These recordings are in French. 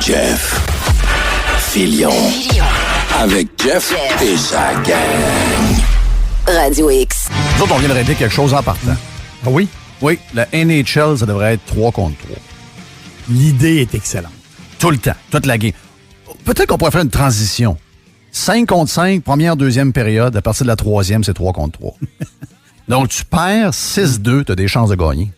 Jeff Fillion. Avec Jeff et sa gang. Radio X. Nous autres, on vient de régler quelque chose en partant. Ah oui? Oui, la NHL, ça devrait être 3 contre 3. L'idée est excellente. Tout le temps, toute la game. Peut-être qu'on pourrait faire une transition. 5 contre 5, première, deuxième période. À partir de la troisième, c'est 3 contre 3. Donc, tu perds 6-2, tu as des chances de gagner.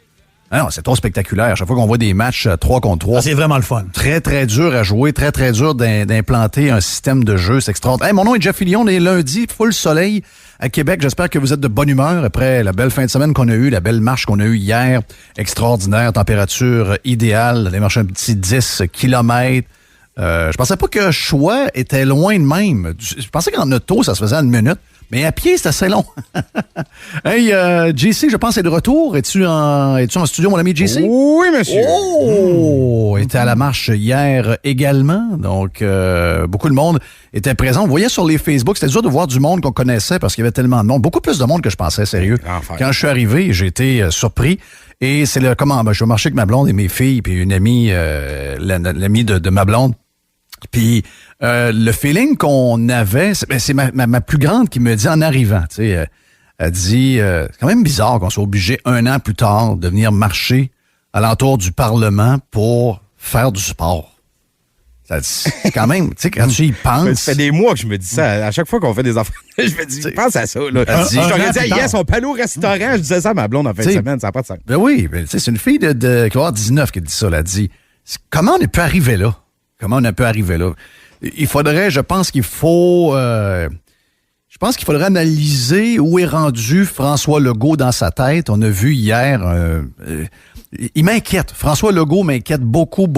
Ah non, c'est trop spectaculaire. Chaque fois qu'on voit des matchs 3 contre 3. Ah, c'est vraiment le fun. Très, très dur à jouer, très, très dur d'implanter un système de jeu. C'est extraordinaire. Hey, mon nom est Jeff Fillion. On est lundi, full soleil à Québec. J'espère que vous êtes de bonne humeur après la belle fin de semaine qu'on a eue, la belle marche qu'on a eue hier. Extraordinaire, température idéale. On a marché un petit 10 km. Je pensais pas que Choix était loin de même. Je pensais qu'en auto, ça se faisait en une minute. Mais à pied, c'est assez long. Hey, JC, je pense, est de retour. Es-tu en studio, mon ami JC? Oui, monsieur. Oh! Était à la marche hier également. Donc, beaucoup de monde était présent. On voyait sur les Facebook, c'était dur de voir du monde qu'on connaissait parce qu'il y avait tellement de monde. Beaucoup plus de monde que je pensais, sérieux. Enfin. Quand je suis arrivé, j'ai été surpris. Et c'est le comment? Je vais marcher avec ma blonde et mes filles, puis une amie, l'amie de ma blonde. Puis le feeling qu'on avait, c'est ma plus grande qui me dit en arrivant, tu sais, elle dit, c'est quand même bizarre qu'on soit obligé 1 an plus tard de venir marcher alentour du Parlement pour faire du sport. C'est quand même, tu sais, quand tu y penses... Ça fait des mois que je me dis ça. À chaque fois qu'on fait des enfants, je me dis, pense à ça. Là. Je t'aurais dit, yes, on peut aller au restaurant. Je disais ça à ma blonde en fin de semaine, ça n'a pas de sens. Ben oui, ben, c'est une fille qui va avoir 19 qui dit ça. Elle a dit, comment on peut arriver là? Comment on peut arriver là? Il faudrait, je pense qu'il faudrait analyser où est rendu François Legault dans sa tête. On a vu hier, il m'inquiète. François Legault m'inquiète beaucoup.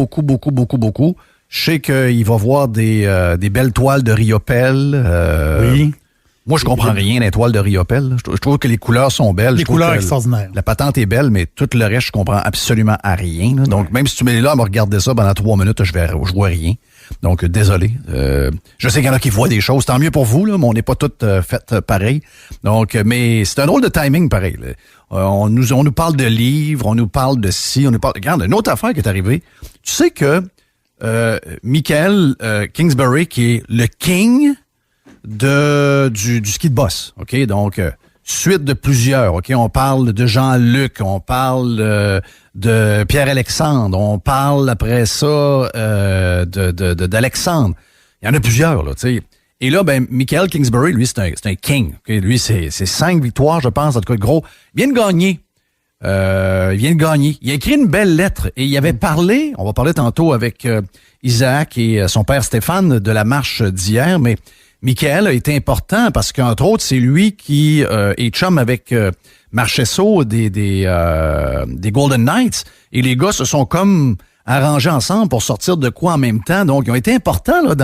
Je sais qu'il va voir des belles toiles de Riopelle. Oui. Moi, je comprends rien des toiles de Riopelle. Je trouve que les couleurs sont belles. Les couleurs extraordinaires. La patente est belle, mais tout le reste, je comprends absolument à rien. Là. Donc, même si tu mets là à me regarder ça pendant 3 minutes, je vois rien. Donc, désolé. Je sais qu'il y en a qui voient des choses. Tant mieux pour vous, là, mais on n'est pas toutes faites pareil. Donc, mais c'est un drôle de timing pareil. Là. On nous parle de livres, on nous parle de ci, on nous parle... Regarde, une autre affaire qui est arrivée. Tu sais que Michael Kingsbury, qui est le king du ski de boss, OK? Donc, suite de plusieurs, OK? On parle de Jean-Luc, on parle de Pierre-Alexandre, on parle après ça d'Alexandre. Il y en a plusieurs, là, tu sais. Et là, ben, Michael Kingsbury, lui, c'est un king. Okay? Lui, c'est 5 victoires, je pense, en tout cas, gros. Il vient de gagner. Il a écrit une belle lettre et il avait parlé, on va parler tantôt avec Isaac et son père Stéphane de la marche d'hier, mais Michael a été important parce qu'entre autres, c'est lui qui est chum avec Marchesso des Golden Knights et les gars se sont comme arrangés ensemble pour sortir de quoi en même temps. Donc, ils ont été importants là,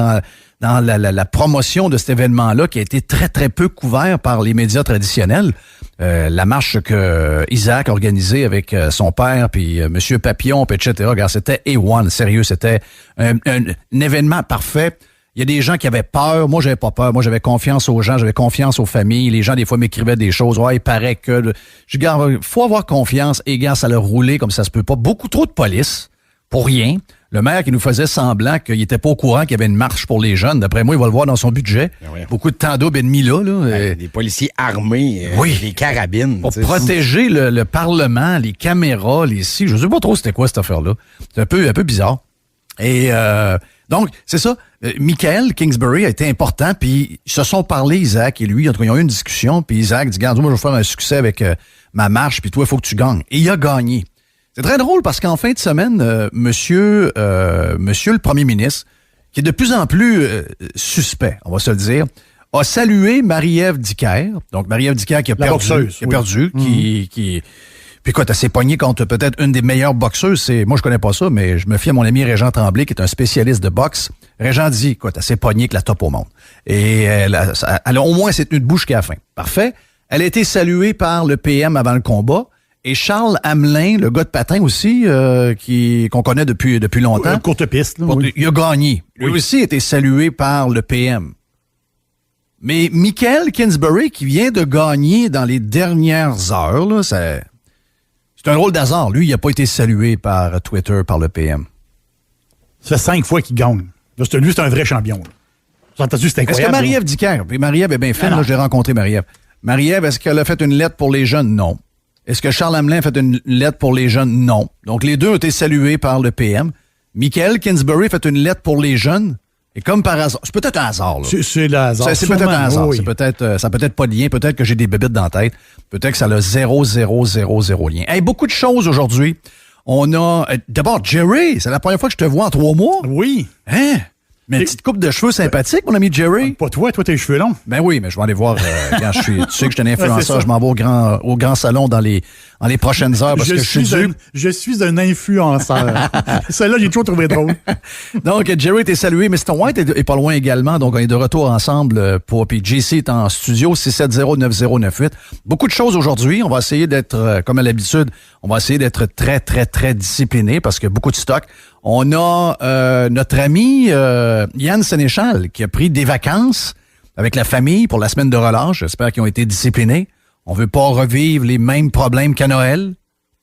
dans la promotion de cet événement-là qui a été très, très peu couvert par les médias traditionnels. La marche que Isaac a organisée avec son père, puis Monsieur Papillon, puis etc. Regarde, c'était A1, sérieux, c'était un événement parfait. Il y a des gens qui avaient peur. Moi, j'avais pas peur. Moi, j'avais confiance aux gens, j'avais confiance aux familles. Les gens, des fois, m'écrivaient des choses. Ouais, il paraît que... Je garde, faut avoir confiance. Et gars, ça l'a roulé comme ça se peut pas. Beaucoup trop de police, pour rien. Le maire qui nous faisait semblant qu'il était pas au courant qu'il y avait une marche pour les jeunes. D'après moi, il va le voir dans son budget. Oui. Beaucoup de temps double et demi là. Des policiers armés, des carabines. Pour protéger le Parlement, les caméras, les si. Je sais pas trop c'était quoi cette affaire-là. C'est un peu bizarre. Et donc, c'est ça. Michael Kingsbury a été important, puis ils se sont parlé, Isaac et lui. En tout cas, ils ont eu une discussion, puis Isaac dit, regarde, moi, je vais faire un succès avec ma marche, puis toi, il faut que tu gagnes. Et il a gagné. C'est très drôle parce qu'en fin de semaine, monsieur le premier ministre, qui est de plus en plus suspect, on va se le dire, a salué Marie-Ève Dicker. Donc, Marie-Ève Dicker qui a perdu, Puis écoute, elle s'est pognée contre peut-être une des meilleures boxeuses. Moi, je connais pas ça, mais je me fie à mon ami Régent Tremblay, qui est un spécialiste de boxe. Régent dit, écoute, elle s'est pognée avec la top au monde. Et elle a au moins cette une bouche qui a faim. Parfait. Elle a été saluée par le PM avant le combat. Et Charles Hamelin, le gars de patin aussi, qu'on connaît depuis longtemps. Courte piste, là, oui. Il a gagné. Lui aussi a été salué par le PM. Mais Michael Kingsbury, qui vient de gagner dans les dernières heures, là, c'est un drôle d'hasard. Lui, il n'a pas été salué par Twitter, par le PM. Ça fait 5 fois qu'il gagne. Là, lui, c'est un vrai champion. J'ai entendu, c'est incroyable. Est-ce que Marie-Ève Dicker, puis Marie-Ève est bien fine, là, j'ai rencontré Marie-Ève. Marie-Ève, est-ce qu'elle a fait une lettre pour les jeunes? Non. Est-ce que Charles Hamelin a fait une lettre pour les jeunes? Non. Donc, les deux ont été salués par le PM. Michael Kingsbury a fait une lettre pour les jeunes. Et comme par hasard, c'est peut-être un hasard, là. C'est le hasard. C'est peut-être un hasard. Oui. Ça peut-être pas de lien. Peut-être que j'ai des bébites dans la tête. Peut-être que ça a 0 lien. Hey, beaucoup de choses aujourd'hui. On a, d'abord, Jerry. C'est la première fois que je te vois en 3 mois. Oui. Hein? Mais une petite coupe de cheveux sympathique, mon ami Jerry. Pas toi, t'as les cheveux longs. Ben oui, mais je vais aller voir quand je suis. Tu sais que je suis un influenceur, je m'en vais au grand salon dans les prochaines heures parce que je suis un influenceur. Celle-là, j'ai toujours trouvé drôle. Donc, Jerry était salué, Mr. White est pas loin également. Donc, on est de retour ensemble puis JC est en studio, 670-9098. Beaucoup de choses aujourd'hui. On va essayer d'être, comme à l'habitude, on va essayer d'être très, très, très discipliné parce que beaucoup de stock. On a notre ami Yann Sénéchal qui a pris des vacances avec la famille pour la semaine de relâche. J'espère qu'ils ont été disciplinés. On veut pas revivre les mêmes problèmes qu'à Noël.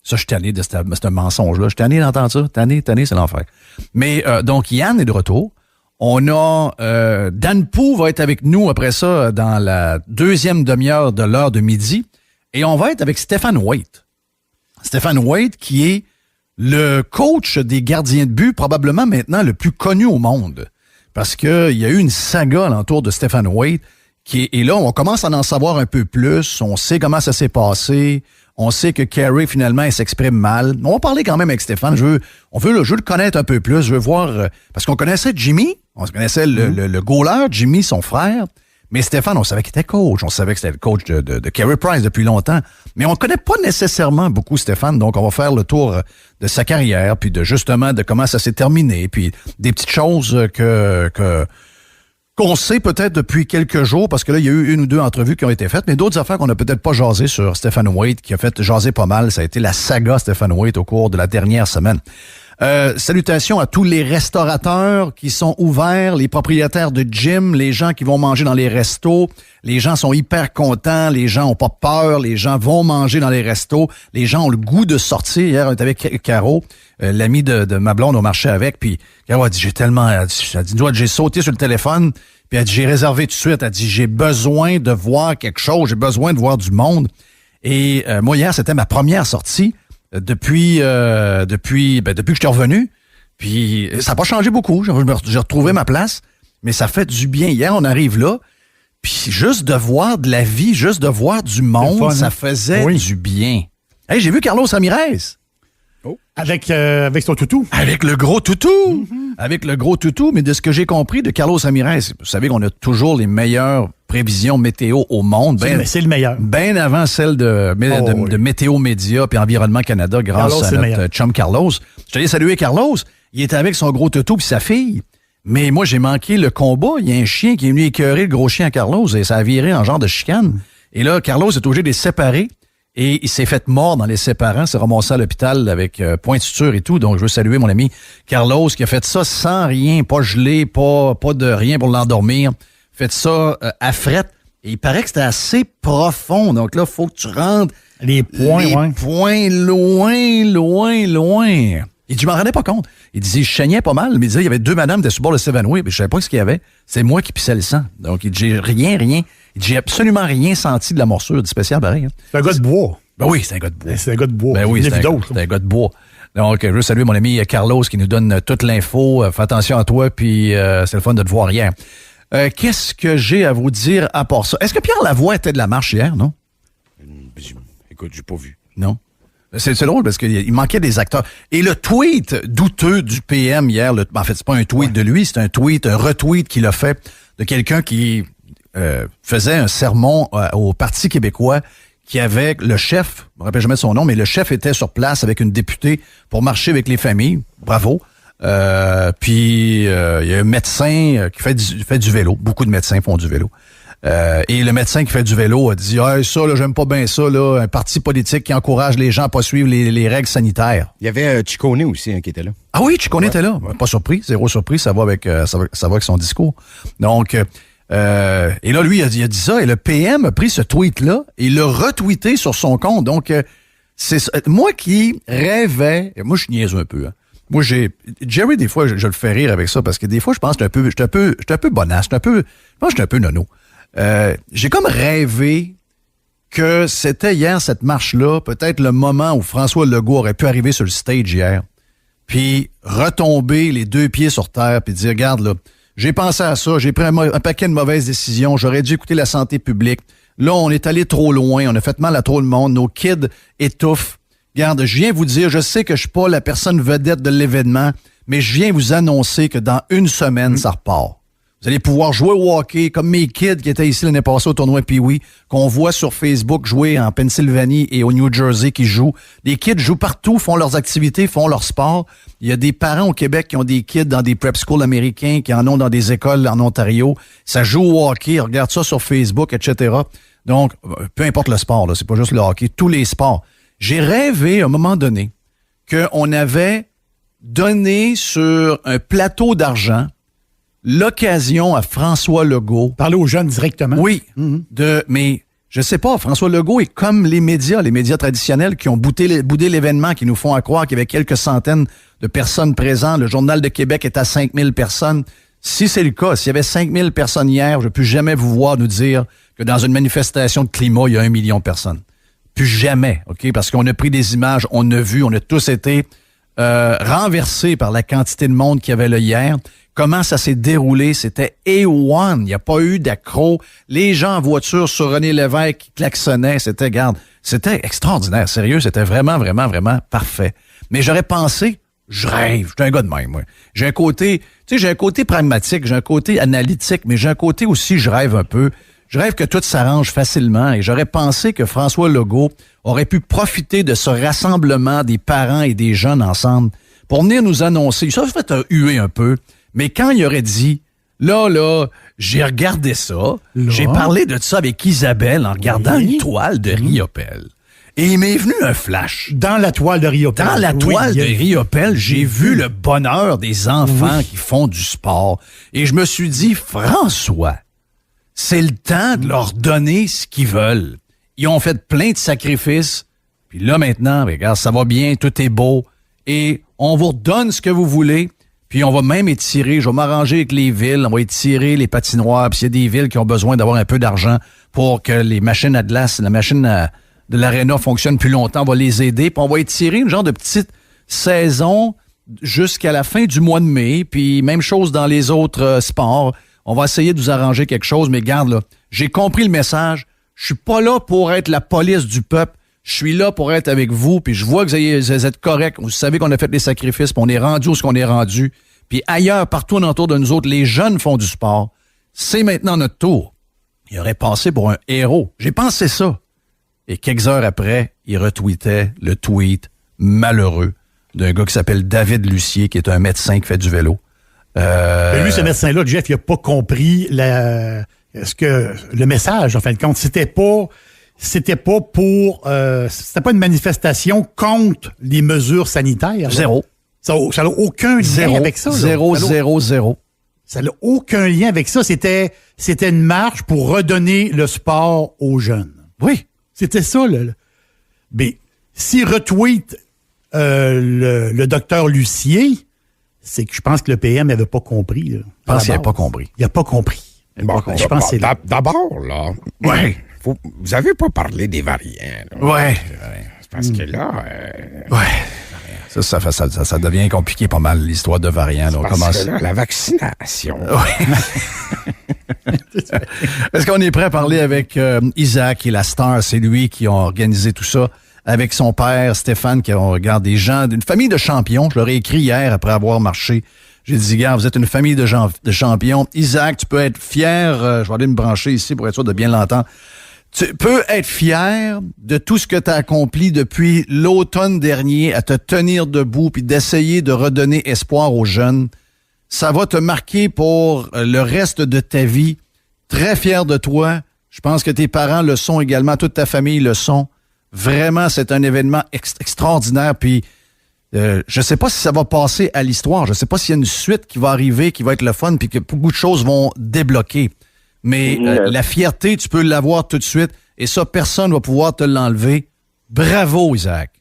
Ça, je suis tanné de ce mensonge-là. Je suis tanné d'entendre ça. Tanné, c'est l'enfer. Mais donc, Yann est de retour. On a Dan Pou va être avec nous après ça dans la deuxième demi-heure de l'heure de midi. Et on va être avec Stéphane Waite. Stéphane Waite qui est le coach des gardiens de but, probablement maintenant le plus connu au monde. Parce que il y a eu une saga alentour de Stéphane Waite et là, on commence à en savoir un peu plus. On sait comment ça s'est passé. On sait que Carey, finalement, elle s'exprime mal. On va parler quand même avec Stéphane. Je veux le connaître un peu plus. Je veux voir... parce qu'on connaissait Jimmy. On connaissait le goaler, Jimmy, son frère. Mais Stéphane, on savait qu'il était coach. On savait que c'était le coach de Carey Price depuis longtemps. Mais on ne connaît pas nécessairement beaucoup Stéphane. Donc, on va faire le tour de sa carrière, puis de comment ça s'est terminé, puis des petites choses qu'on sait peut-être depuis quelques jours, parce que là, il y a eu 1 ou 2 entrevues qui ont été faites, mais d'autres affaires qu'on n'a peut-être pas jasé sur Stéphane Waite, qui a fait jaser pas mal. Ça a été la saga Stéphane Waite au cours de la dernière semaine. Salutations à tous les restaurateurs qui sont ouverts, les propriétaires de gym, les gens qui vont manger dans les restos. Les gens sont hyper contents, les gens ont pas peur, les gens vont manger dans les restos, les gens ont le goût de sortir. Hier, on était avec Caro, l'ami de ma blonde, on marchait avec, puis Caro a dit, j'ai sauté sur le téléphone, puis elle a dit, j'ai réservé tout de suite, elle a dit, j'ai besoin de voir quelque chose, j'ai besoin de voir du monde. Et moi, hier, c'était ma première sortie. Depuis que je suis revenu, puis ça n'a pas changé beaucoup. J'ai retrouvé ma place, mais ça fait du bien. Hier, on arrive là, puis juste de voir de la vie, juste de voir du monde, ça faisait du bien. Hey, j'ai vu Carlos Ramirez. Oh. Avec son toutou. Avec le gros toutou. Mm-hmm. Avec le gros toutou, mais de ce que j'ai compris de Carlos Ramirez, vous savez qu'on a toujours les meilleures prévisions météo au monde. C'est le meilleur. Bien avant celle de Météo Média puis Environnement Canada grâce à notre chum Carlos. Je t'allais saluer Carlos. Il était avec son gros toutou puis sa fille. Mais moi, j'ai manqué le combat. Il y a un chien qui est venu écœurer le gros chien à Carlos et ça a viré en genre de chicane. Et là, Carlos est obligé de les séparer. Et il s'est fait mort dans les séparants, s'est ramassé à l'hôpital avec point de suture et tout. Donc, je veux saluer mon ami Carlos qui a fait ça sans rien, pas gelé, pas de rien pour l'endormir. Fait ça à frette. Et il paraît que c'était assez profond. Donc là, il faut que tu rentres les points loin. Il dit, je m'en rendais pas compte. Il disait, je saignais pas mal, mais il disait, il y avait 2 madames de sur bord de s'évanouir, mais je savais pas ce qu'il y avait. C'est moi qui pissais le sang. Donc, il dit, j'ai rien. Il dit, j'ai absolument rien senti de la morsure du spécial, pareil. Hein. C'est un gars de bois. Ben oui, c'est un gars de bois. C'est un gars de bois. Ben oui, c'est un gars de bois. Donc, je veux saluer mon ami Carlos qui nous donne toute l'info. Fais attention à toi, puis c'est le fun de te voir hier. Qu'est-ce que j'ai à vous dire à part ça? Est-ce que Pierre Lavoie était de la marche hier, non? Écoute, j'ai pas vu. Non. C'est drôle parce qu'il manquait des acteurs. Et le tweet douteux du PM hier, en fait, c'est pas un tweet de lui, c'est un retweet qu'il a fait de quelqu'un qui faisait un sermon au Parti québécois qui avait le chef, je me rappelle jamais son nom, mais le chef était sur place avec une députée pour marcher avec les familles. Bravo. Puis il y a un médecin qui fait du vélo. Beaucoup de médecins font du vélo. Et le médecin qui fait du vélo a dit « ça, là, j'aime pas bien ça, là, un parti politique qui encourage les gens à pas suivre les règles sanitaires. » Il y avait Ciccone aussi qui était là. Ah oui, Ciccone était là. Ouais. Pas surpris, zéro surprise, ça va avec son discours. Donc, et là, lui, il a dit ça, et le PM a pris ce tweet-là et l'a retweeté sur son compte. Donc, c'est moi qui rêvais, et moi je niaise un peu, hein, Moi, Jerry, des fois, je le fais rire avec ça parce que des fois, je pense que je suis un peu bonasse, je pense que je suis un peu nono. J'ai comme rêvé que c'était hier, cette marche-là, peut-être le moment où François Legault aurait pu arriver sur le stage hier, puis retomber les 2 pieds sur terre, puis dire, regarde, là, j'ai pensé à ça, j'ai pris un paquet de mauvaises décisions, j'aurais dû écouter la santé publique. Là, on est allé trop loin, on a fait mal à trop de monde, nos kids étouffent. Regarde, je viens vous dire, je sais que je suis pas la personne vedette de l'événement, mais je viens vous annoncer que dans 1 semaine, ça repart. Vous allez pouvoir jouer au hockey comme mes kids qui étaient ici l'année passée au tournoi Pee-Wee, qu'on voit sur Facebook jouer en Pennsylvanie et au New Jersey qui jouent. Les kids jouent partout, font leurs activités, font leur sport. Il y a des parents au Québec qui ont des kids dans des prep schools américains, qui en ont dans des écoles en Ontario. Ça joue au hockey, regarde ça sur Facebook, etc. Donc, peu importe le sport, là, c'est pas juste le hockey, tous les sports. J'ai rêvé à un moment donné qu'on avait donné sur un plateau d'argent l'occasion à François Legault. Parler aux jeunes directement. Oui. Mais je sais pas, François Legault est comme les médias traditionnels qui ont boudé l'événement, qui nous font à croire qu'il y avait quelques centaines de personnes présentes. Le Journal de Québec est à 5000 personnes. Si c'est le cas, s'il y avait 5000 personnes hier, je ne peux jamais vous voir nous dire que dans une manifestation de climat, il y a 1 million de personnes. Plus jamais, OK? Parce qu'on a pris des images, on a vu, on a tous été renversés par la quantité de monde qu'il y avait là hier. Comment ça s'est déroulé? C'était A1. Il n'y a pas eu d'accro. Les gens en voiture sur René Lévesque qui klaxonnaient. C'était extraordinaire. Sérieux, c'était vraiment, vraiment, vraiment parfait. Mais j'aurais pensé, je rêve. Je suis un gars de même, moi. J'ai un côté pragmatique, j'ai un côté analytique, mais j'ai un côté aussi, je rêve un peu. Je rêve que tout s'arrange facilement et j'aurais pensé que François Legault aurait pu profiter de ce rassemblement des parents et des jeunes ensemble pour venir nous annoncer. Ça fait huer un peu. Mais quand il aurait dit, là, j'ai regardé ça, j'ai parlé de ça avec Isabelle en regardant une toile de Riopelle. Et il m'est venu un flash. Dans la toile de Riopelle. Dans la toile de Riopelle, j'ai vu le bonheur des enfants qui font du sport. Et je me suis dit, François, c'est le temps de leur donner ce qu'ils veulent. Ils ont fait plein de sacrifices. Puis là, maintenant, regarde, ça va bien, tout est beau. Et on vous redonne ce que vous voulez. Puis on va même étirer, je vais m'arranger avec les villes, on va étirer les patinoires. Puis s'il y a des villes qui ont besoin d'avoir un peu d'argent pour que les machines à glace, la machine de l'aréna fonctionne plus longtemps, on va les aider. Puis on va étirer une genre de petite saison jusqu'à la fin du mois de mai. Puis même chose dans les autres sports. On va essayer de vous arranger quelque chose, mais garde là, j'ai compris le message. Je suis pas là pour être la police du peuple. Je suis là pour être avec vous, puis je vois que vous êtes corrects. Vous savez qu'on a fait des sacrifices, puis on est rendu où ce qu'on est rendu. Puis ailleurs, partout autour de nous autres, les jeunes font du sport. C'est maintenant notre tour. Il aurait passé pour un héros. J'ai pensé ça. Et quelques heures après, il retweetait le tweet malheureux d'un gars qui s'appelle David Lucier, qui est un médecin qui fait du vélo. Lui, ce médecin-là, Jeff, il n'a pas compris le message, en fin de compte. C'était pas une manifestation contre les mesures sanitaires. Zéro. Ça n'a aucun lien avec ça. Zéro. Ça n'a aucun lien avec ça. C'était une marche pour redonner le sport aux jeunes. Oui. C'était ça, là. Mais s'il retweet le docteur Lucier, c'est que je pense que le PM n'avait pas compris. Là, je pense qu'il n'avait pas compris. Il n'a pas compris. Je pense que c'est d'abord, là. Oui. Vous avez pas parlé des variants. Oui. C'est parce que là... Oui. Ça devient compliqué pas mal, l'histoire de variants. Là. Parce que là, la vaccination... Oui. Est-ce qu'on est prêt à parler avec Isaac, qui est la star? C'est lui qui a organisé tout ça. Avec son père, Stéphane, qui regarde des gens, d'une famille de champions. Je leur ai écrit hier après avoir marché. J'ai dit, gars, vous êtes une famille de champions. Isaac, tu peux être fier. Je vais aller me brancher ici pour être sûr de bien l'entendre. Tu peux être fier de tout ce que tu as accompli depuis l'automne dernier à te tenir debout puis d'essayer de redonner espoir aux jeunes. Ça va te marquer pour le reste de ta vie. Très fier de toi. Je pense que tes parents le sont également. Toute ta famille le sont. Vraiment, c'est un événement extraordinaire. Puis, je sais pas si ça va passer à l'histoire. Je sais pas s'il y a une suite qui va arriver, qui va être le fun, puis que beaucoup de choses vont débloquer. Mais la fierté, tu peux l'avoir tout de suite. Et ça, personne ne va pouvoir te l'enlever. Bravo, Isaac.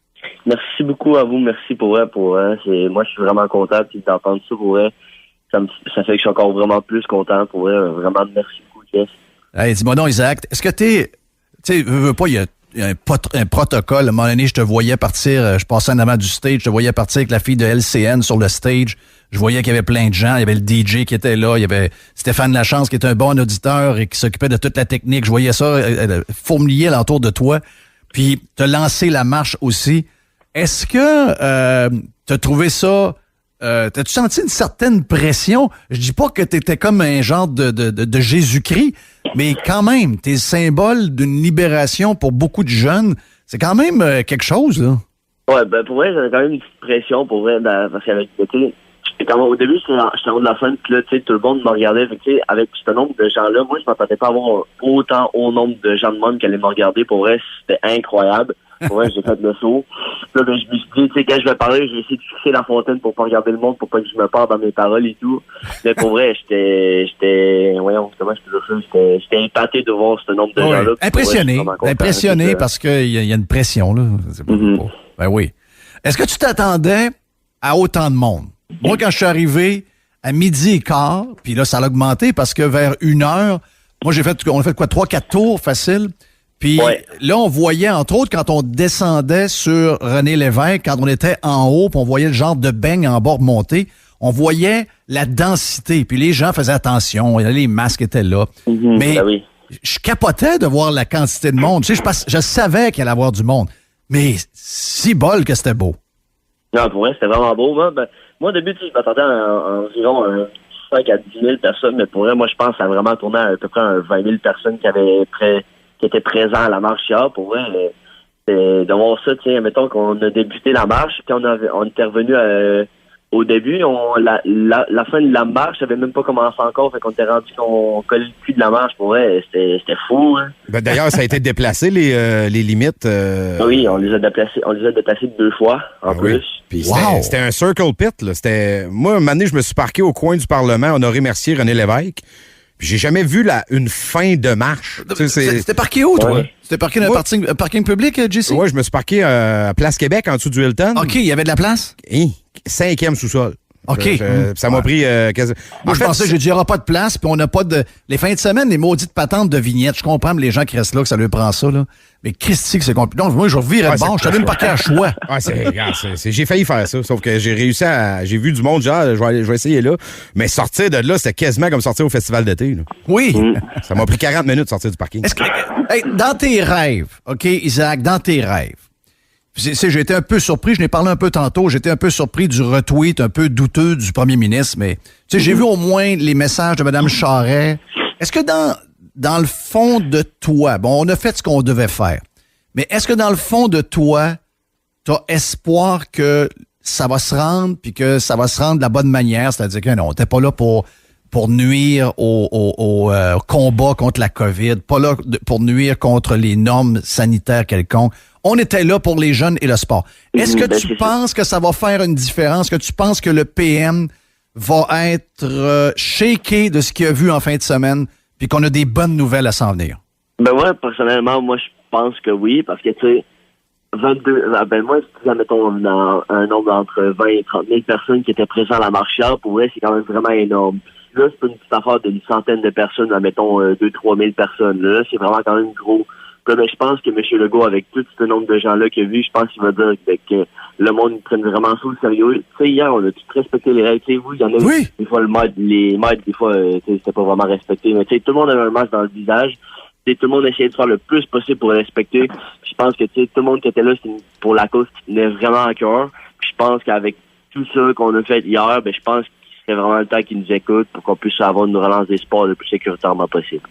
Merci beaucoup à vous. Merci pour vrai. Moi, je suis vraiment content puis d'entendre ça pour vrai. Ça fait que je suis encore vraiment plus content pour vrai. Vraiment, merci beaucoup, Jeff. Hey, dis-moi donc, Isaac, est-ce que tu sais, veux pas, il y a un protocole. À un moment donné, je te voyais partir, je passais en avant du stage, je te voyais partir avec la fille de LCN sur le stage. Je voyais qu'il y avait plein de gens. Il y avait le DJ qui était là. Il y avait Stéphane Lachance qui était un bon auditeur et qui s'occupait de toute la technique. Je voyais ça fourmiller alentour de toi. Puis, tu as lancé la marche aussi. Est-ce que tu as trouvé ça... t'as-tu senti une certaine pression? Je dis pas que t'étais comme un genre de Jésus-Christ, mais quand même, t'es le symbole d'une libération pour beaucoup de jeunes. C'est quand même quelque chose, là. Ouais, ben pour vrai, j'avais quand même une petite pression, pour vrai, parce qu'avec, au début, j'étais en haut de la scène, puis là, tu sais, tout le monde me regardait. Fait que, avec ce nombre de gens-là, moi, je m'attendais pas à avoir autant haut nombre de gens de monde qui allaient me regarder. Pour vrai, c'était incroyable. Pour vrai, j'ai fait le saut. Là, ben, je me suis dit, tu sais, quand je vais parler, j'ai essayé de fixer la fontaine pour pas regarder le monde, pour pas que je me perde dans mes paroles et tout. Mais pour vrai, voyons, comment je peux dire ça? J'étais épaté de voir ce nombre de gens-là. Impressionné parce qu'il y a une pression, là. C'est pas Ben oui. Est-ce que tu t'attendais à autant de monde? Moi, quand je suis arrivé à 12h15, puis là, ça a augmenté parce que vers 1h, moi, on a fait quoi, 3-4 tours faciles. Puis là, on voyait, entre autres, quand on descendait sur René Lévesque, quand on était en haut, puis on voyait le genre de beigne en bas remonter, on voyait la densité. Puis les gens faisaient attention, les masques étaient là. Mais je capotais de voir la quantité de monde. Tu sais, je savais qu'il allait y avoir du monde. Mais si bol que c'était beau. Non, pour vrai, c'était vraiment beau. Moi, au début, je m'attendais à environ 5 à 10 000 personnes, mais pour vrai, moi, je pense que ça a vraiment tourné à peu près 20 000 personnes qui étaient présents à la marche hier. Pour vrai, de voir ça, tu sais, mettons qu'on a débuté la marche, puis on était revenu au début, la fin de la marche avait même pas commencé encore, fait qu'on était rendu qu'on collait le cul de la marche. Pour vrai, c'était fou, hein. Ben, d'ailleurs, ça a été déplacé, les limites. Oui, on les a déplacés 2 fois, en plus. Oui. Puis c'était un circle pit, là. Moi, un moment donné, je me suis parqué au coin du Parlement, Honoré Mercier, René Lévesque. Puis j'ai jamais vu une fin de marche. C'était parqué où, toi? C'était parqué dans un parking public, JC? Oui, je me suis parqué à Place Québec, en dessous du Hilton. OK, il y avait de la place? 5e sous-sol. OK. Ça m'a pris quasiment... Moi, je pensais, j'ai dit, il n'y aura pas de place, puis on n'a pas de... Les fins de semaine, les maudites patentes de vignettes, je comprends, mais les gens qui restent là, que ça lui prend ça, là. Mais Christy, que c'est compliqué. Non, moi, je revirais de bord, je suis allé me parquer à choix. J'ai failli faire ça, sauf que j'ai réussi j'ai vu du monde, genre, je vais essayer là. Mais sortir de là, c'était quasiment comme sortir au festival d'été, là. Oui. Ça m'a pris 40 minutes de sortir du parking. Dans tes rêves, OK, Isaac, dans tes rêves, j'ai été un peu surpris, je n'ai parlé un peu tantôt, j'étais un peu surpris du retweet un peu douteux du premier ministre, mais j'ai vu au moins les messages de Mme Charest. Est-ce que dans le fond de toi, bon, on a fait ce qu'on devait faire, mais est-ce que dans le fond de toi, tu as espoir que ça va se rendre, puis que ça va se rendre de la bonne manière, c'est-à-dire que non, t'es pas là pour nuire au combat contre la COVID, pas là pour nuire contre les normes sanitaires quelconques. On était là pour les jeunes et le sport. Est-ce que tu penses que ça va faire une différence? Est-ce que tu penses que le PM va être shaké de ce qu'il a vu en fin de semaine puis qu'on a des bonnes nouvelles à s'en venir? Ben ouais, personnellement, moi, je pense que oui, parce que, tu sais, 22, moi, si mettons un nombre d'entre 20 et 30 000 personnes qui étaient présentes à la marche hier, pour vrai, c'est quand même vraiment énorme. Là, c'est pas une petite affaire d'une centaine de personnes, mettons 2-3 000 personnes. Là, c'est vraiment quand même gros. Là, ben, je pense que M. Legault, avec tout ce nombre de gens-là qu'il a vu, je pense qu'il va dire que le monde prenne vraiment ça au sérieux. Tu sais, hier, on a tout respecté les règles. Tu sais, vous, il y en a des fois les maîtres, des fois, c'était pas vraiment respecté. Mais tu sais, tout le monde avait un masque dans le visage. T'sais, tout le monde essayait de faire le plus possible pour le respecter. Puis je pense que tout le monde qui était là, c'était pour la cause qui tenait vraiment à cœur. Puis je pense qu'avec tout ça qu'on a fait hier, ben je pense qu'il serait vraiment le temps qu'ils nous écoutent pour qu'on puisse avoir une relance des sports le plus sécuritairement possible.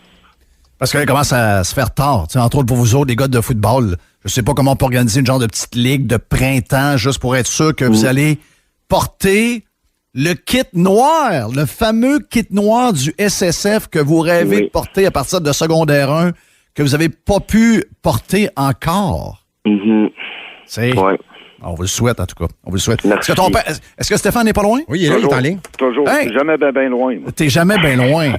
Parce que là, il commence à se faire tard. T'sais, entre autres, pour vous autres, les gars de football, je sais pas comment on peut organiser une genre de petite ligue de printemps juste pour être sûr que vous allez porter le kit noir, le fameux kit noir du SSF que vous rêvez de porter à partir de secondaire 1, que vous n'avez pas pu porter encore. C'est... On vous le souhaite, en tout cas. On vous le souhaite. Est-ce que Stéphane n'est pas loin? Oui, il est là, il est en ligne. Toujours. Hey, jamais bien loin. T'es jamais bien loin.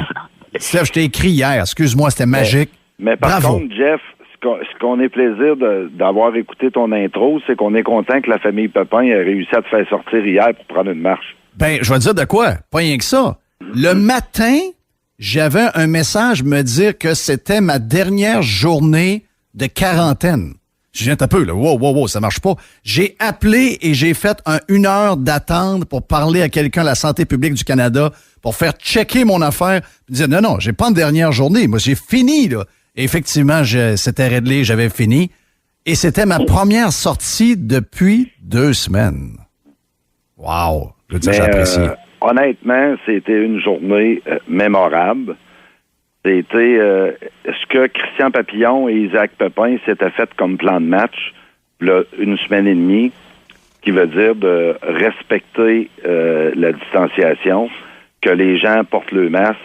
Steph, je t'ai écrit hier. Excuse-moi, c'était magique. Mais par contre, Jeff, ce qu'on est plaisir d'avoir écouté ton intro, c'est qu'on est content que la famille Pépin ait réussi à te faire sortir hier pour prendre une marche. Ben, je vais te dire de quoi. Pas rien que ça. Le matin, j'avais un message me dire que c'était ma dernière journée de quarantaine. Je viens un peu, là. Wow, ça marche pas. J'ai appelé et j'ai fait une heure d'attente pour parler à quelqu'un de la santé publique du Canada pour faire checker mon affaire. Il disait, non, j'ai pas de dernière journée. Moi, j'ai fini, là. Et effectivement, c'était réglé, j'avais fini. Et c'était ma première sortie depuis 2 semaines. Wow. Je veux dire, j'apprécie. Honnêtement, c'était une journée mémorable. C'était ce que Christian Papillon et Isaac Pépin s'étaient fait comme plan de match là, 1 semaine et demie, qui veut dire de respecter la distanciation, que les gens portent le masque,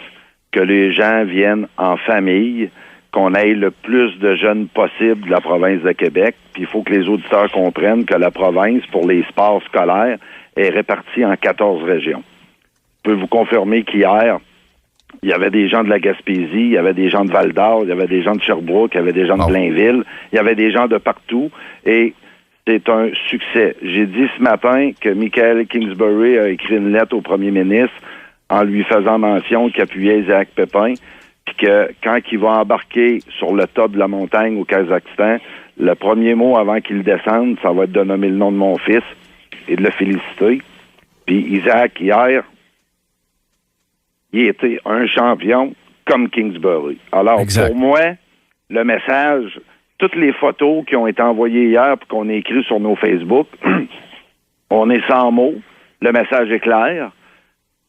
que les gens viennent en famille, qu'on ait le plus de jeunes possible de la province de Québec. Puis il faut que les auditeurs comprennent que la province, pour les sports scolaires, est répartie en 14 régions. Je peux vous confirmer qu'hier, il y avait des gens de la Gaspésie, il y avait des gens de Val-d'Or, il y avait des gens de Sherbrooke, il y avait des gens de Blainville, il y avait des gens de partout, et c'est un succès. J'ai dit ce matin que Michael Kingsbury a écrit une lettre au premier ministre en lui faisant mention qu'il appuyait Isaac Pépin, puis que quand il va embarquer sur le top de la montagne au Kazakhstan, le premier mot avant qu'il descende, ça va être de nommer le nom de mon fils et de le féliciter. Puis Isaac, hier, il était un champion comme Kingsbury. Alors, pour moi, le message, toutes les photos qui ont été envoyées hier et qu'on a écrites sur nos Facebook, on est sans mots. Le message est clair.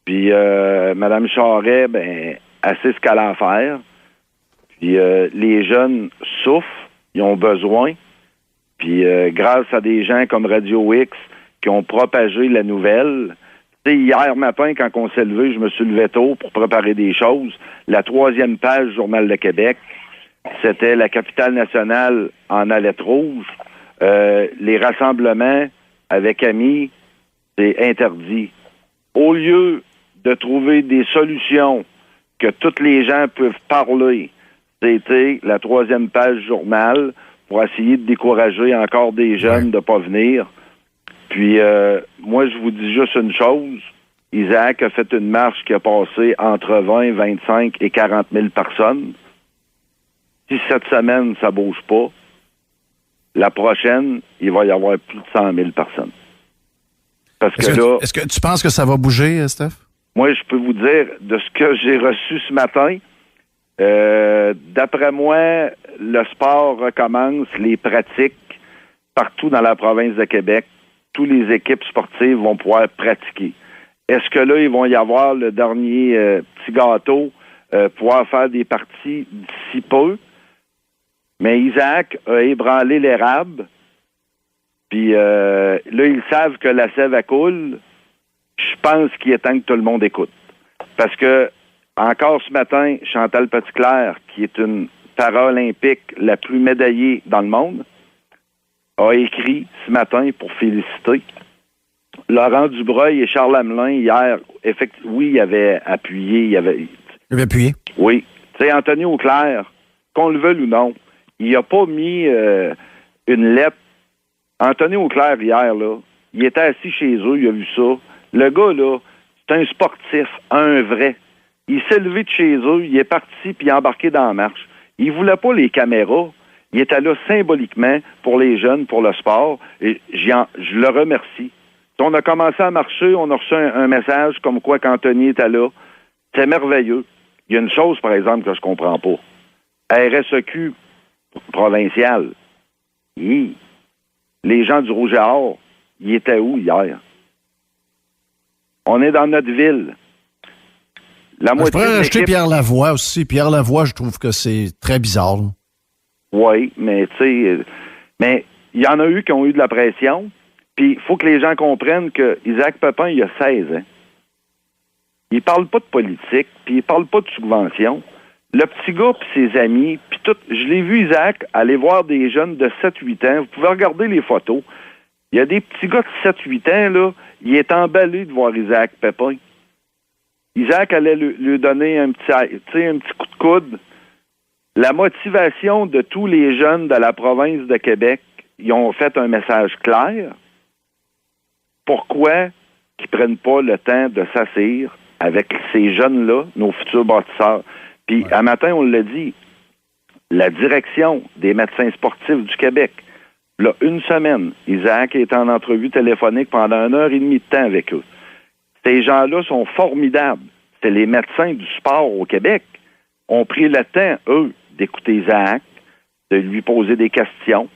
Puis, Mme Charest, elle sait ce qu'elle a à faire. Puis, les jeunes souffrent, ils ont besoin. Puis, grâce à des gens comme Radio X qui ont propagé la nouvelle. Tu sais, hier matin, quand on s'est levé, je me suis levé tôt pour préparer des choses. La 3e page du Journal de Québec, c'était la capitale nationale en lettres rouges. Les rassemblements avec amis, c'est interdit. Au lieu de trouver des solutions que tous les gens peuvent parler, c'était la 3e page du journal pour essayer de décourager encore des jeunes de ne pas venir. Puis, moi, je vous dis juste une chose. Isaac a fait une marche qui a passé entre 20, 25 et 40 000 personnes. Si cette semaine, ça bouge pas, la prochaine, il va y avoir plus de 100 000 personnes. Parce que là... Est-ce que tu penses que ça va bouger, Steph? Moi, je peux vous dire, de ce que j'ai reçu ce matin, d'après moi, le sport recommence, les pratiques partout dans la province de Québec. Toutes les équipes sportives vont pouvoir pratiquer. Est-ce que là, ils vont y avoir le dernier petit gâteau, pouvoir faire des parties d'ici peu? Mais Isaac a ébranlé l'érable, puis là, ils savent que la sève coule. Je pense qu'il est temps que tout le monde écoute. Parce que, encore ce matin, Chantal Petitclerc, qui est une paralympique la plus médaillée dans le monde, a écrit ce matin pour féliciter Laurent Dubreuil et Charles Hamelin hier. Oui, il avait appuyé. Il avait appuyé? Oui. Tu sais, Anthony Auclair, qu'on le veuille ou non, il n'a pas mis une lettre. Anthony Auclair, hier, là, il était assis chez eux, il a vu ça. Le gars, là, c'est un sportif, un vrai. Il s'est levé de chez eux, il est parti, puis il est embarqué dans la marche. Il voulait pas les caméras. Il était là symboliquement pour les jeunes, pour le sport, et je le remercie. On a commencé à marcher, on a reçu un message comme quoi qu'Anthony était là. C'est merveilleux. Il y a une chose, par exemple, que je comprends pas. RSEQ provincial. Les gens du Rouge et Or, ils étaient où hier? On est dans notre ville. La moitié je pourrais rajouter Pierre Lavoie aussi. Pierre Lavoie, je trouve que c'est très bizarre. Oui, mais tu sais, mais il y en a eu qui ont eu de la pression. Puis il faut que les gens comprennent que Isaac Pépin, il a 16 ans. Il parle pas de politique, puis il parle pas de subvention. Le petit gars puis ses amis, puis tout, je l'ai vu, Isaac, aller voir des jeunes de 7-8 ans. Vous pouvez regarder les photos. Il y a des petits gars de 7-8 ans, là, il est emballé de voir Isaac Pépin. Isaac allait lui donner un petit coup de coude. La motivation de tous les jeunes de la province de Québec, ils ont fait un message clair. Pourquoi qu'ils ne prennent pas le temps de s'asseoir avec ces jeunes-là, nos futurs bâtisseurs? Puis, un matin, on l'a dit, la direction des médecins sportifs du Québec, là, une semaine, Isaac est en entrevue téléphonique pendant 1h30 de temps avec eux. Ces gens-là sont formidables. C'est les médecins du sport au Québec. Ont pris le temps, eux, d'écouter Isaac, de lui poser des questions,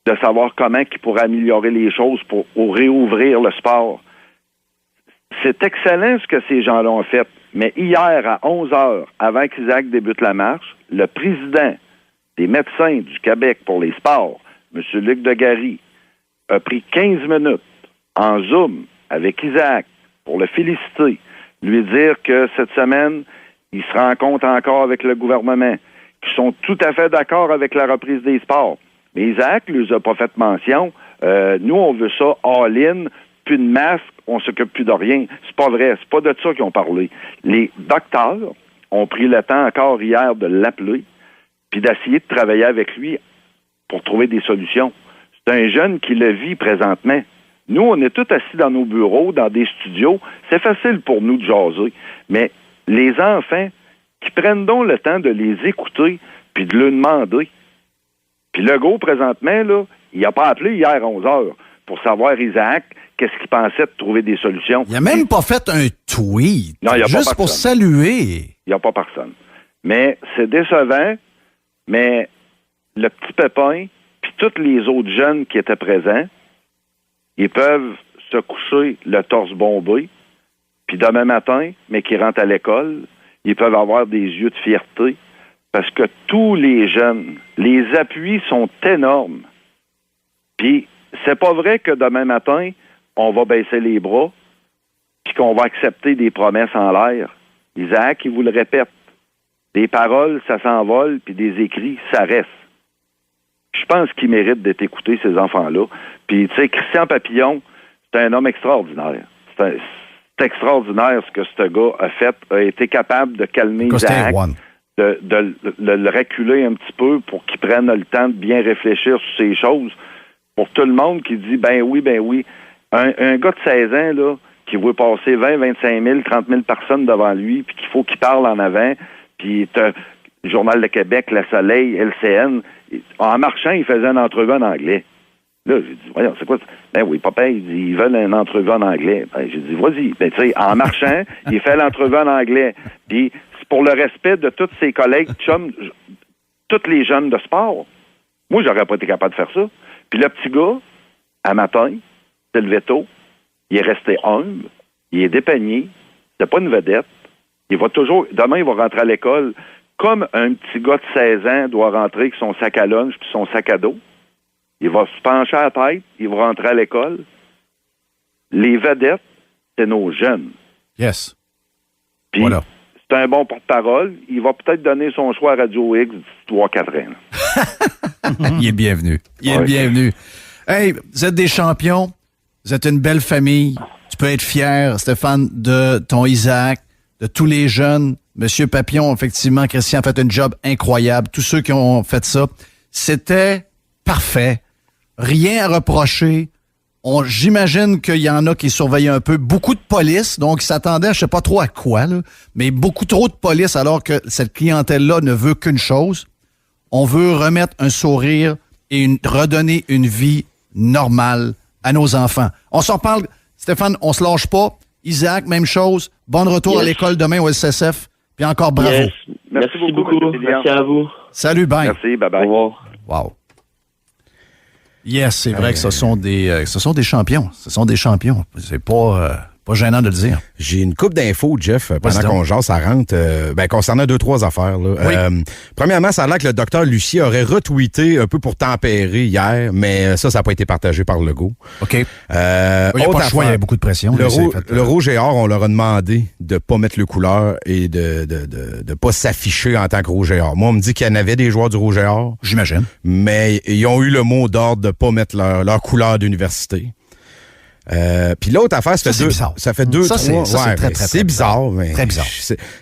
de savoir comment il pourrait améliorer les choses pour réouvrir le sport. C'est excellent ce que ces gens-là ont fait. Mais hier, à 11h, avant qu'Isaac débute la marche, le président des médecins du Québec pour les sports, M. Luc Degary, a pris 15 minutes en Zoom avec Isaac pour le féliciter, lui dire que cette semaine, il se rencontre encore avec le gouvernement, qu'ils sont tout à fait d'accord avec la reprise des sports. Mais Isaac ne lui a pas fait mention. Nous, on veut ça all-in, plus de masque, on s'occupe plus de rien. C'est pas vrai, c'est pas de ça qu'ils ont parlé. Les docteurs ont pris le temps encore hier de l'appeler puis d'essayer de travailler avec lui pour trouver des solutions. C'est un jeune qui le vit présentement. Nous, on est tous assis dans nos bureaux, dans des studios. C'est facile pour nous de jaser. Mais les enfants, qui prennent donc le temps de les écouter puis de leur demander. Puis Legault, présentement, là, il n'a pas appelé hier à 11h pour savoir, Isaac, qu'est-ce qu'il pensait de trouver des solutions. Il n'a même pas fait un tweet. Non, il n'y a juste pas pour personne. saluer. Il n'y a pas personne. Mais c'est décevant, mais le petit Pépin, puis tous les autres jeunes qui étaient présents, ils peuvent se coucher le torse bombé, puis demain matin, mais qui rentrent à l'école, ils peuvent avoir des yeux de fierté, parce que tous les jeunes, les appuis sont énormes. Puis, c'est pas vrai que demain matin, on va baisser les bras, puis qu'on va accepter des promesses en l'air. Isaac, il vous le répète, des paroles, ça s'envole, puis des écrits, ça reste. Je pense qu'ils méritent d'être écoutés, ces enfants-là. Puis, tu sais, Christian Papillon, c'est un homme extraordinaire. C'est extraordinaire ce que ce gars a fait, a été capable de calmer Isaac, de le reculer un petit peu pour qu'il prenne le temps de bien réfléchir sur ces choses. Pour tout le monde qui dit, ben oui. Un gars de 16 ans, là, qui veut passer 20, 25 000, 30 000 personnes devant lui, puis qu'il faut qu'il parle en avant, puis le Journal de Québec, Le Soleil, LCN, en marchant, il faisait une entrevue en anglais. Là, j'ai dit, voyons, c'est quoi ça? Ben oui, papa, il dit, ils veulent une entrevue en anglais. Ben, j'ai dit, vas-y. Ben, tu sais, en marchant, il fait l'entrevue en anglais. Puis, c'est pour le respect de tous ses collègues, chums, tous les jeunes de sport. Moi, j'aurais pas été capable de faire ça. Puis le petit gars, à matin, s'est levé tôt, il est resté humble, il est dépeigné, c'est pas une vedette. Il va toujours, demain, il va rentrer à l'école comme un petit gars de 16 ans doit rentrer avec son sac à lunch puis son sac à dos. Il va se pencher à la tête, il va rentrer à l'école. Les vedettes, c'est nos jeunes. Yes. Puis, voilà. C'est un bon porte-parole. Il va peut-être donner son choix à Radio X d'ici 3-4 ans. Il est bienvenu. Il est le bienvenu. Hey, vous êtes des champions. Vous êtes une belle famille. Tu peux être fier, Stéphane, de ton Isaac, de tous les jeunes. Monsieur Papillon, effectivement, Christian a fait un job incroyable. Tous ceux qui ont fait ça, c'était parfait. Rien à reprocher. J'imagine qu'il y en a qui surveillaient un peu. Beaucoup de police, donc ils s'attendaient, je sais pas trop à quoi, là, mais beaucoup trop de police alors que cette clientèle-là ne veut qu'une chose. On veut remettre un sourire et redonner une vie normale à nos enfants. On s'en parle, Stéphane, on se lâche pas. Isaac, même chose. Bon retour à l'école demain au SSF. Puis encore bravo. Yes. Merci beaucoup. Merci à vous. Salut, bye. Merci, bye-bye. Au revoir. Wow. Yes, c'est vrai que ce sont des champions. Ce sont des champions. C'est pas gênant de le dire. J'ai une couple d'infos, Jeff, pendant qu'on jase, ça rentre, concernant 2-3 affaires. Là. Oui. Premièrement, ça a l'air que le docteur Lucier aurait retweeté un peu pour tempérer hier, mais ça n'a pas été partagé par Legault. OK. Il n'y a pas le choix, il y avait beaucoup de pression. Le rouge et or, on leur a demandé de ne pas mettre le couleur et de pas s'afficher en tant que rouge et or. Moi, on me dit qu'il y en avait des joueurs du rouge et or. J'imagine. Mais ils ont eu le mot d'ordre de ne pas mettre leur couleur d'université. Puis l'autre affaire, ça fait deux, ça, trois. C'est très, très, c'est bizarre, mais très bizarre.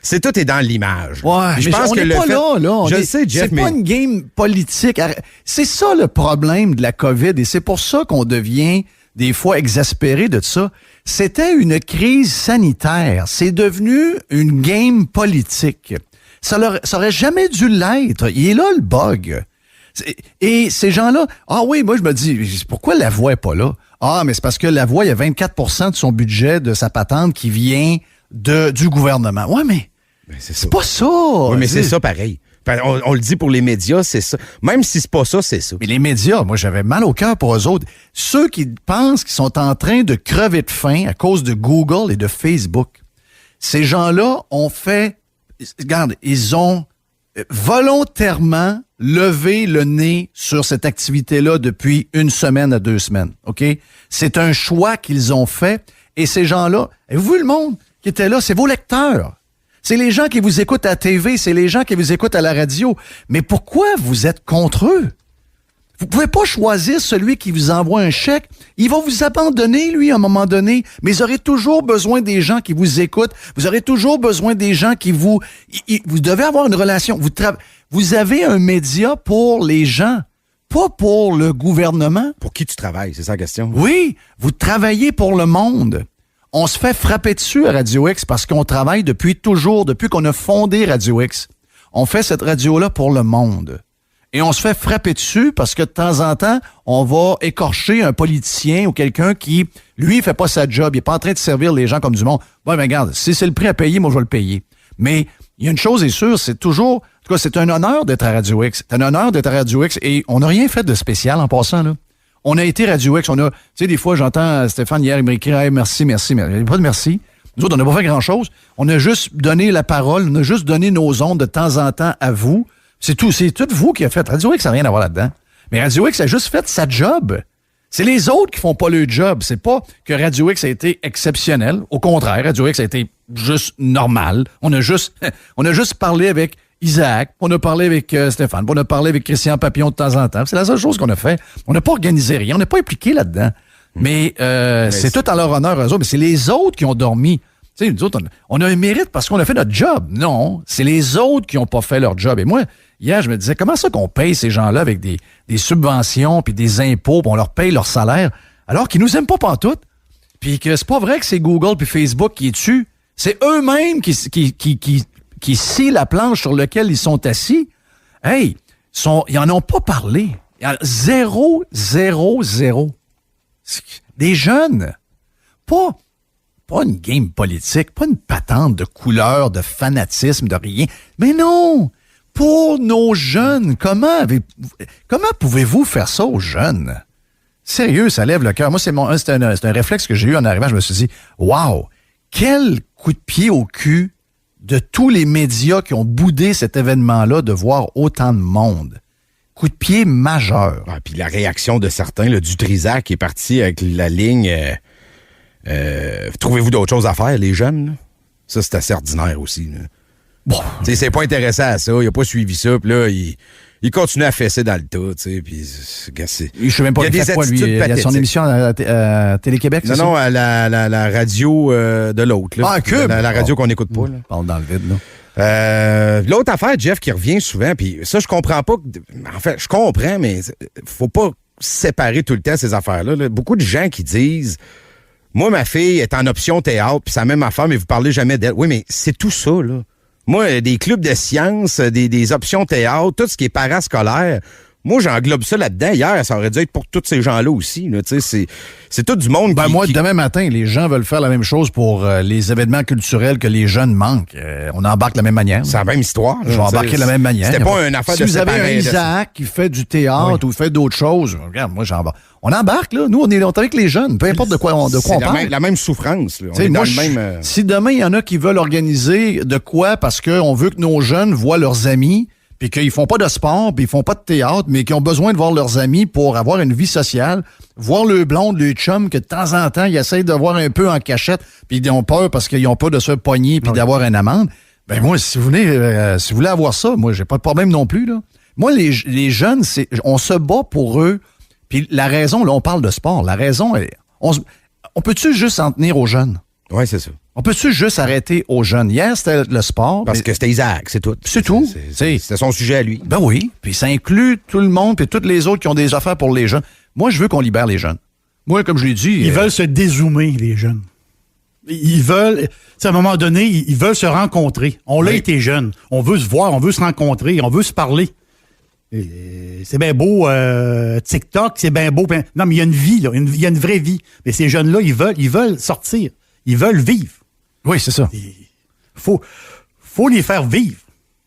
C'est tout est dans l'image. Ouais, puis je mais pense on que n'est pas là. Je le sais, Jeff, c'est pas une game politique. C'est ça le problème de la COVID et c'est pour ça qu'on devient des fois exaspéré de ça. C'était une crise sanitaire. C'est devenu une game politique. Ça aurait jamais dû l'être. Il est là le bug. Et ces gens-là, oui, moi je me dis, pourquoi la voix est pas là? Mais c'est parce que la voix, il y a 24% de son budget, de sa patente qui vient du gouvernement. Ouais, mais c'est pas ça. Oui, mais c'est ça pareil. On le dit pour les médias, c'est ça. Même si c'est pas ça, c'est ça. Mais les médias, moi, j'avais mal au cœur pour eux autres. Ceux qui pensent qu'ils sont en train de crever de faim à cause de Google et de Facebook. Ces gens-là ont fait... Regarde, ils ont volontairement levé le nez sur cette activité-là depuis 1 semaine à 2 semaines. OK? C'est un choix qu'ils ont fait. Et ces gens-là, avez-vous vu le monde qui était là? C'est vos lecteurs. C'est les gens qui vous écoutent à la TV, c'est les gens qui vous écoutent à la radio. Mais pourquoi vous êtes contre eux? Vous pouvez pas choisir celui qui vous envoie un chèque. Il va vous abandonner, lui, à un moment donné. Mais vous aurez toujours besoin des gens qui vous écoutent. Vous aurez toujours besoin des gens qui vous... Vous devez avoir une relation. Vous avez un média pour les gens, pas pour le gouvernement. Pour qui tu travailles, c'est ça la question? Oui, vous travaillez pour le monde. On se fait frapper dessus à Radio X parce qu'on travaille depuis qu'on a fondé Radio X. On fait cette radio-là pour le monde. Et on se fait frapper dessus parce que de temps en temps, on va écorcher un politicien ou quelqu'un qui, lui, fait pas sa job. Il est pas en train de servir les gens comme du monde. Bon, mais regarde, si c'est le prix à payer, moi, je vais le payer. Mais il y a une chose est sûre, c'est toujours... En tout cas, c'est un honneur d'être à Radio X. C'est un honneur d'être à Radio X et on n'a rien fait de spécial en passant, là. On a été Radio X, tu sais, des fois, j'entends Stéphane hier, il m'écrit hey, merci. Il n'y a pas de merci. Nous autres, on n'a pas fait grand-chose. On a juste donné la parole, on a juste donné nos ondes de temps en temps à vous. C'est tout vous qui a fait. Radio X, ça n'a rien à voir là-dedans. Mais Radio X a juste fait sa job. C'est les autres qui font pas le job. C'est pas que Radio X a été exceptionnel. Au contraire, Radio X a été juste normal. On a juste parlé avec Isaac, on a parlé avec Stéphane, on a parlé avec Christian Papillon de temps en temps. C'est la seule chose qu'on a fait. On n'a pas organisé rien, on n'est pas impliqué là-dedans. Mais c'est tout en leur honneur, eux autres. Mais c'est les autres qui ont dormi. Tu sais, nous autres, on a un mérite parce qu'on a fait notre job. Non, c'est les autres qui n'ont pas fait leur job. Et moi, hier, je me disais, comment ça qu'on paye ces gens-là avec des subventions puis des impôts, puis on leur paye leur salaire, alors qu'ils nous aiment pas pantoute, puis que c'est pas vrai que c'est Google puis Facebook qui est dessus. C'est eux-mêmes qui scient la planche sur laquelle ils sont assis. Hey, ils en ont pas parlé. Il y a 0. Des jeunes. Pas une game politique, pas une patente de couleur, de fanatisme, de rien. Mais non! Pour nos jeunes, comment pouvez-vous faire ça aux jeunes? Sérieux, ça lève le cœur. Moi, c'est un réflexe que j'ai eu en arrivant. Je me suis dit, wow! Quel coup de pied au cul de tous les médias qui ont boudé cet événement-là de voir autant de monde. Coup de pied majeur. Puis la réaction de certains, le Dutrisac qui est parti avec la ligne trouvez-vous d'autres choses à faire, les jeunes? Là? Ça, c'est assez ordinaire aussi. Là. Bon. T'sais, c'est pas intéressé à ça, il a pas suivi ça, puis là, il continue à fesser dans le tas, tu sais, puis je sais même pas il fait quoi, lui. Il a son émission à Télé-Québec, c'est ça? Non, à la radio de l'autre. Là. Cube! La radio qu'on n'écoute pas. Là. Parle dans le vide, là. L'autre affaire, Jeff, qui revient souvent, puis ça, je comprends pas. En fait, je comprends, mais faut pas séparer tout le temps ces affaires-là. Là. Beaucoup de gens qui disent moi, ma fille est en option théâtre, puis c'est la même affaire, mais vous parlez jamais d'elle. Oui, mais c'est tout ça, là. Moi, des clubs de sciences, des options théâtre, tout ce qui est parascolaire, moi, j'englobe ça là-dedans. Hier, ça aurait dû être pour tous ces gens-là aussi. Là, c'est tout du monde demain matin, les gens veulent faire la même chose pour les événements culturels que les jeunes manquent. On embarque de la même manière. C'est la même histoire. Je vais embarquer de la même manière. C'était pas une affaire de séparer. Si vous avez un Isaac qui fait du théâtre ou fait d'autres choses, regarde, moi, j'embarque. On embarque, là. Nous, on est avec les jeunes. Peu importe de quoi on parle. La même souffrance. Là. On est dans le même, Si demain, il y en a qui veulent organiser de quoi parce qu'on veut que nos jeunes voient leurs amis, puis qu'ils font pas de sport, puis ils font pas de théâtre, mais qui ont besoin de voir leurs amis pour avoir une vie sociale, voir le blonde, le chum, que de temps en temps, ils essayent de voir un peu en cachette, puis ils ont peur parce qu'ils ont peur de se pogner puis d'avoir une amende. Ben moi, si vous voulez avoir ça, moi, j'ai pas de problème non plus, là. Moi, les jeunes, on se bat pour eux, puis la raison, là, on parle de sport, la raison, on On peut-tu juste en tenir aux jeunes? Oui, c'est ça. On peut-tu juste arrêter aux jeunes? Hier, c'était le sport. Parce que c'était Isaac, c'est tout. C'est tout. C'était son sujet à lui. Ben oui. Puis ça inclut tout le monde, puis toutes les autres qui ont des affaires pour les jeunes. Moi, je veux qu'on libère les jeunes. Moi, comme je l'ai dit... Ils veulent se dézoomer, les jeunes. Ils veulent... Tu sais, à un moment donné, ils veulent se rencontrer. On l'a été jeunes. On veut se voir, on veut se rencontrer, on veut se parler. Et c'est bien beau, TikTok, c'est bien beau. Non, mais il y a une vie, là. Il y a une vraie vie. Mais ces jeunes-là, ils veulent sortir. Ils veulent vivre. Oui, c'est ça. Il faut les faire vivre.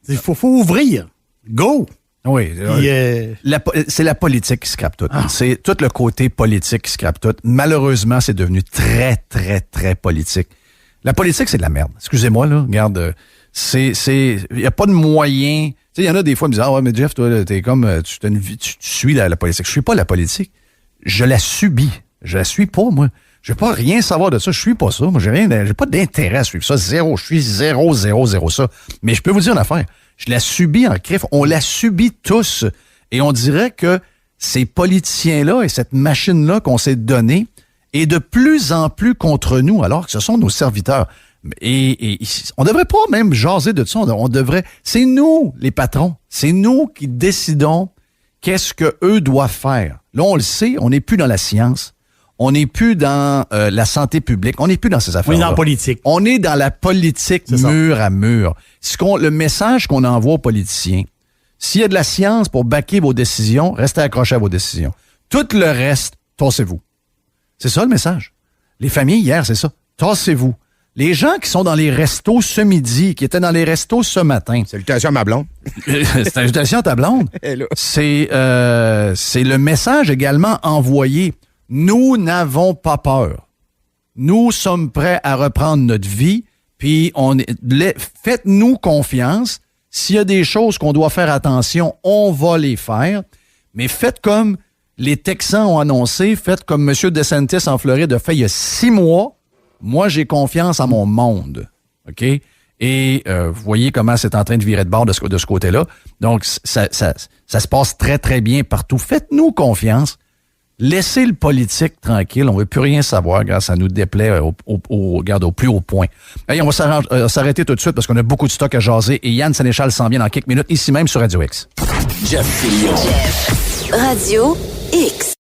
Il faut ouvrir. Go! Oui. Puis, C'est la politique qui scrape tout. C'est tout le côté politique qui scrape tout. Malheureusement, c'est devenu très, très, très politique. La politique, c'est de la merde. Excusez-moi, là. Regarde, il n'y a pas de moyen. Tu sais, il y en a des fois qui me disent, ah ouais, mais Jeff, toi, t'es comme, tu suis la politique. Je suis pas la politique. Je la subis. Je la suis pas, moi. Je veux pas rien savoir de ça. Je suis pas ça. Moi, j'ai pas d'intérêt à suivre ça. Zéro. Je suis zéro ça. Mais je peux vous dire une affaire. Je la subis en crif. On la subit tous. Et on dirait que ces politiciens-là et cette machine-là qu'on s'est donnée est de plus en plus contre nous, alors que ce sont nos serviteurs. Et on devrait pas même jaser de ça. On devrait... C'est nous, les patrons. C'est nous qui décidons qu'est-ce que eux doivent faire. Là, on le sait, on n'est plus dans la science. On n'est plus dans la santé publique. On n'est plus dans ces affaires-là. On est dans la politique. On est dans la politique mur à mur. Le message qu'on envoie aux politiciens, s'il y a de la science pour backer vos décisions, restez accrochés à vos décisions. Tout le reste, tassez-vous. C'est ça le message. Les familles, hier, c'est ça. Tassez-vous. Les gens qui sont dans les restos ce midi, qui étaient dans les restos ce matin. Salutations à ma blonde. Salutations à ta blonde. C'est le message également envoyé. Nous n'avons pas peur. Nous sommes prêts à reprendre notre vie, puis faites-nous confiance. S'il y a des choses qu'on doit faire attention, on va les faire. Mais faites comme les Texans ont annoncé, faites comme M. DeSantis en Floride a fait il y a 6 mois. Moi, j'ai confiance en mon monde. OK? Et vous voyez comment c'est en train de virer de bord de ce côté-là. Donc, ça se passe très, très bien partout. Faites-nous confiance. Laissez le politique tranquille. On ne veut plus rien savoir. Ça nous déplaît au plus haut point. Hey, on va s'arrêter tout de suite parce qu'on a beaucoup de stock à jaser. Et Yann Sénéchal s'en vient dans quelques minutes, ici même sur Radio X. Jeff Fillion. Radio X.